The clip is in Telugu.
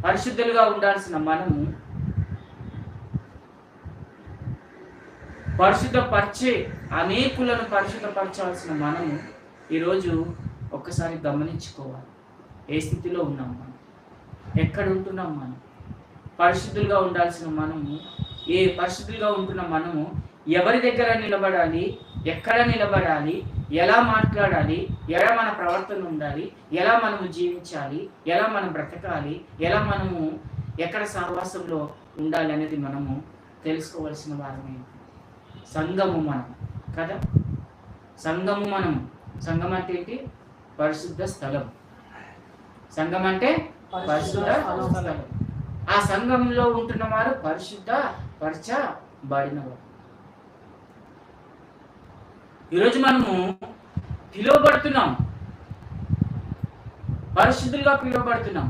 పరిశుద్ధులుగా ఉండాల్సిన మనము అనేకులను పరిశుద్ధపరచాల్సిన మనము ఈరోజు ఒక్కసారి గమనించుకోవాలి. ఏ స్థితిలో ఉన్నాం మనం, ఎక్కడ ఉంటున్నాం మనం. పరిశుద్ధులుగా ఉండాల్సిన మనము, పరిశుద్ధులుగా ఉంటున్న మనము ఎవరి దగ్గర నిలబడాలి, ఎక్కడ నిలబడాలి, ఎలా మాట్లాడాలి, ఎలా మన ప్రవర్తన ఉండాలి, ఎలా మనము జీవించాలి, ఎలా మనం బ్రతకాలి, ఎలా మనము ఎక్కడ సహవాసంలో ఉండాలి అనేది మనము తెలుసుకోవాల్సిన వారమే. సంఘము మనం కదా, సంఘము మనము. సంఘం అంటే ఏంటి? పరిశుద్ధ స్థలం. సంఘం అంటే పరిశుద్ధ స్థలం. ఆ సంఘంలో ఉంటున్న వారు పరిశుద్ధపరచబడినవారు. ఈరోజు మనము పిలువబడుతున్నాం, పరిశుద్ధులుగా పిలువబడుతున్నాం.